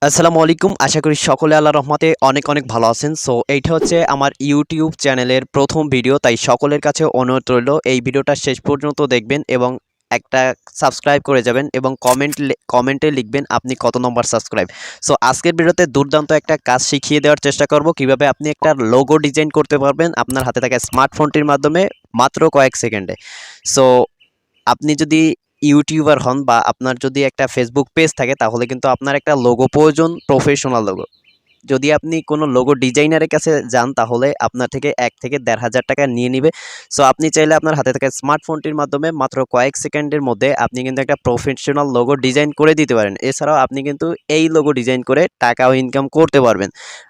আসসালামু আলাইকুম। আশা করি সকলে আল্লাহর রহমতে অনেক অনেক ভালো আছেন। সো এইটা হচ্ছে আমার ইউটিউব চ্যানেলের প্রথম ভিডিও, তাই সকলের কাছে অনুরোধ রইল এই ভিডিওটা শেষ পর্যন্ত দেখবেন এবং একটা সাবস্ক্রাইব করে যাবেন এবং কমেন্টে লিখবেন আপনি কত নম্বর সাবস্ক্রাইব। সো আজকের ভিডিওতে দুর্দান্ত একটা কাজ শিখিয়ে দেওয়ার চেষ্টা করব, কিভাবে আপনি একটা লোগো ডিজাইন করতে পারবেন আপনার হাতে থাকা স্মার্টফোনটির মাধ্যমে মাত্র কয়েক সেকেন্ডে। সো আপনি যদি ইউটিউবার হন বা আপনার যদি একটা ফেসবুক পেজ থাকে, তাহলে কিন্তু আপনার একটা লোগো প্রয়োজন, প্রফেশনাল লোগো। যদি আপনি কোনো লোগো ডিজাইনারের কাছে যান, তাহলে আপনার থেকে ১ থেকে ১,৫০০ টাকা নিয়ে নিবে। সো আপনি চাইলে আপনার হাতে থাকা স্মার্টফোনটির মাধ্যমে মাত্র কয়েক সেকেন্ডের মধ্যে আপনি কিন্তু একটা প্রফেশনাল লোগো ডিজাইন করে দিতে পারেন। এছাড়াও আপনি কিন্তু এই লোগো ডিজাইন করে টাকাও ইনকাম করতে পারবেন।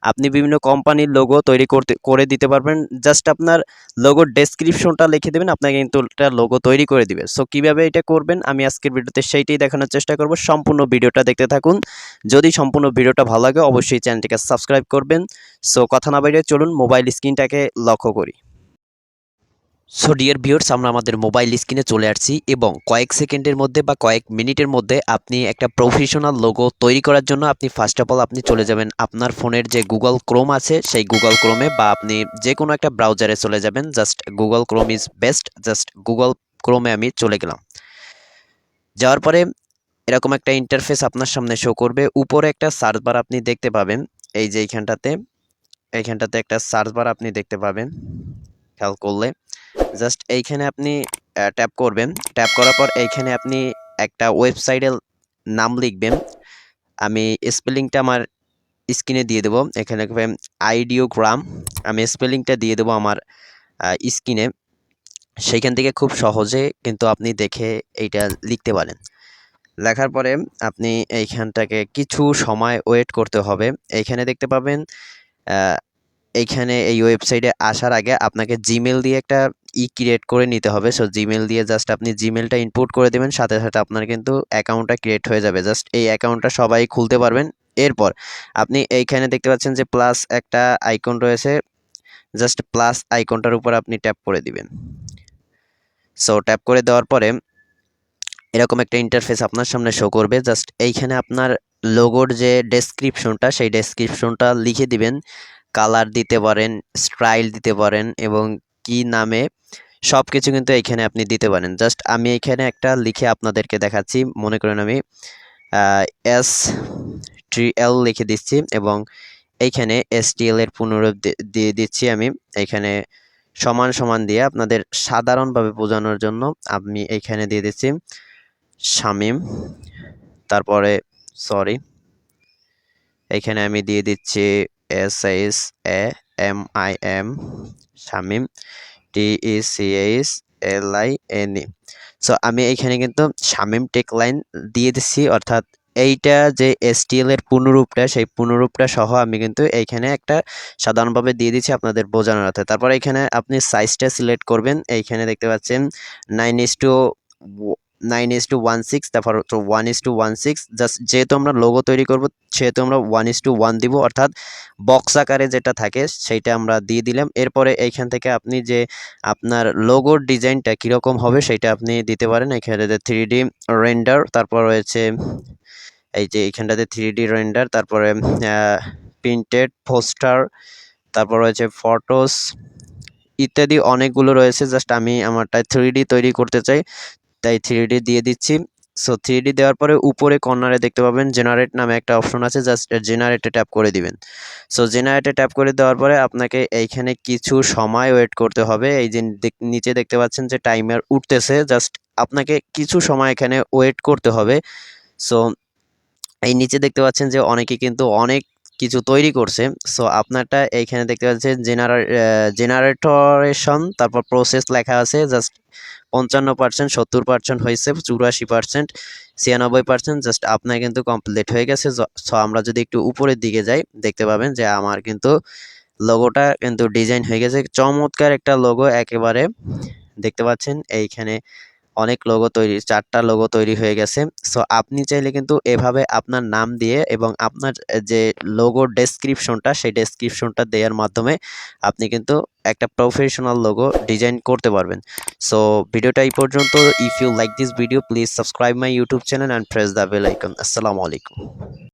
আপনি বিভিন্ন কোম্পানির লোগো তৈরি করে দিতে পারবেন। জাস্ট আপনার লোগোর ডেসক্রিপশনটা লিখে দেবেন, আপনাকে কিন্তু একটা লোগো তৈরি করে দিবে। সো কিভাবে এটা করবেন আমি আজকের ভিডিওতে সেইটাই দেখানোর চেষ্টা করব। সম্পূর্ণ ভিডিওটা দেখতে থাকুন। যদি সম্পূর্ণ ভিডিওটা ভালো লাগে অবশ্যই চ্যানেলটিকে সাবস্ক্রাইব করবেন। সো কথা না বাইরে চলুন মোবাইল স্ক্রিনটাকে লক্ষ্য করি। সো ডিয়ার ভিউয়ার্স, আমরা আমাদের মোবাইল স্ক্রিনে চলে আসছি এবং কয়েক সেকেন্ডের মধ্যে বা কয়েক মিনিটের মধ্যে আপনি একটা প্রফেশনাল লোগো তৈরি করার জন্য আপনি ফার্স্ট অফ অল আপনি চলে যাবেন আপনার ফোনের যে গুগল ক্রোম আছে সেই গুগল ক্রোমে, বা আপনি যে কোনো একটা ব্রাউজারে চলে যাবেন। Just Google Chrome is best. Just Google ক্রোমে আমি চলে গেলাম। যাওয়ার পরে এরকম একটা ইন্টারফেস আপনার সামনে শো করবে। উপরে একটা সার্চ বার আপনি দেখতে পাবেন। এই যে এইখানটাতে একটা সার্চ বার আপনি দেখতে পাবেন খেয়াল করলে। জাস্ট এইখানে আপনি ট্যাপ করবেন। ট্যাপ করার পর এইখানে আপনি একটা ওয়েবসাইটের নাম লিখবেন। আমি স্পেলিংটা আমার স্ক্রিনে দিয়ে দেবো। এখানে লিখবেন আইডিওগ্রাম। আমি স্পেলিংটা দিয়ে দেবো আমার স্ক্রিনে। সেইখান থেকে খুব সহজে কিন্তু আপনি দেখে এইটা লিখতে পারেন। লেখার পরে আপনি এইখানটাকে কিছু সময় ওয়েট করতে হবে। এইখানে দেখতে পাবেন এইখানে এই ওয়েবসাইটে আসার আগে আপনাকে জিমেল দিয়ে একটা ক্রিয়েট করে নিতে হবে। সো জিমেল দিয়ে জাস্ট আপনি জিমেলটা ইনপুট করে দেবেন, সাথে সাথে আপনার কিন্তু অ্যাকাউন্টটা ক্রিয়েট হয়ে যাবে। জাস্ট এই অ্যাকাউন্টটা সবাই খুলতে পারবেন। এরপর আপনি এইখানে দেখতে পাচ্ছেন যে প্লাস একটা আইকন রয়েছে। জাস্ট প্লাস আইকনটার উপর আপনি ট্যাপ করে দিবেন। সো ট্যাপ করে দেওয়ার পরে এরকম একটা ইন্টারফেস আপনার সামনে শো করবে। জাস্ট এইখানে আপনার লোগোর যে ডেসক্রিপশনটা সেই ডেসক্রিপশনটা লিখে দিবেন। কালার দিতে পারেন, স্টাইল দিতে পারেন এবং কি নামে সবকিছু কিন্তু এইখানে আপনি দিতে পারেন। জাস্ট আমি এইখানে একটা লিখে আপনাদেরকে দেখাচ্ছি। মনে করেন আমি STL লিখে দিচ্ছি এবং এইখানে STL এর পুনরূপ দিয়ে দিচ্ছি আমি। এইখানে সমান সমান দিয়ে আপনাদের সাধারণভাবে বোঝানোর জন্য আমি এইখানে দিয়ে দিচ্ছি শামীম। তারপরে সরি, এইখানে আমি দিয়ে দিচ্ছি SHAMIM শামীম TECHLINE। সো আমি এইখানে কিন্তু শামীম টেকলাইন দিয়ে দিচ্ছি, অর্থাৎ এইটা যে STL এর পুনরূপটা সেই পুনরূপটা সহ আমি কিন্তু এইখানে একটা সাধারণভাবে দিয়ে দিচ্ছি আপনাদের বোঝানোর অর্থে। তারপর এখানে আপনি সাইজটা সিলেক্ট করবেন। এইখানে দেখতে পাচ্ছেন 9:16, তারপর 1:16। জাস্ট যেহেতু আমরা লোগো তৈরি করব সেহেতু আমরা 1:1 দিব, অর্থাৎ বক্স আকারে যেটা থাকে সেইটা আমরা দিয়ে দিলাম। এরপরে এইখান থেকে আপনি যে আপনার লোগোর ডিজাইনটা কীরকম হবে সেটা আপনি দিতে পারেন। এখানে 3D রেন্ডার, তারপর রয়েছে এই যে এইখানটাতে 3D রেন্ডার, তারপরে প্রিন্টেড পোস্টার, তারপর রয়েছে ফটোস ইত্যাদি অনেকগুলো রয়েছে। জাস্ট আমি আমারটা 3D তৈরি করতে চাই, তাই 3D দিয়ে দিচ্ছি। সো 3D দেওয়ার পরে উপরে কর্নারে দেখতে পাবেন জেনারেট নামে একটা অপশন আছে। জাস্ট জেনারেটে ট্যাপ করে দিবেন। সো জেনারেটে ট্যাপ করে দেওয়ার পরে আপনাকে এইখানে কিছু সময় ওয়েট করতে হবে। এই যে নিচে দেখতে পাচ্ছেন যে টাইমার উঠতেছে, জাস্ট আপনাকে কিছু সময় এখানে ওয়েট করতে হবে। সো এই নিচে দেখতে পাচ্ছেন যে অনেকে কিন্তু অনেক কিছু তৈরি করছে। সো আপনারটা এইখানে দেখতে পাচ্ছেন জেনারেটরেশন, তারপর প্রসেস লেখা আছে। জাস্ট 55%, 70% হয়েছে, 84%, 96%। জাস্ট আপনার কিন্তু কমপ্লিট হয়ে গেছে। সো আমরা যদি একটু উপরের দিকে যাই দেখতে পাবেন যে আমার কিন্তু লোগোটা কিন্তু ডিজাইন হয়ে গেছে। চমৎকার একটা লোগো একেবারে দেখতে পাচ্ছেন। এইখানে অনেক লোগো তৈরি, 4টা লোগো তৈরি হয়ে গেছে। সো আপনি চাইলে কিন্তু এভাবে আপনার নাম দিয়ে এবং আপনার যে লোগোর ডেসক্রিপশনটা সেই ডেসক্রিপশনটা দেওয়ার মাধ্যমে আপনি কিন্তু একটা প্রফেশনাল লোগো ডিজাইন করতে পারবেন। সো ভিডিওটা এই পর্যন্ত। If you like this video please subscribe my YouTube channel and press the bell icon. আসসালামু আলাইকুম।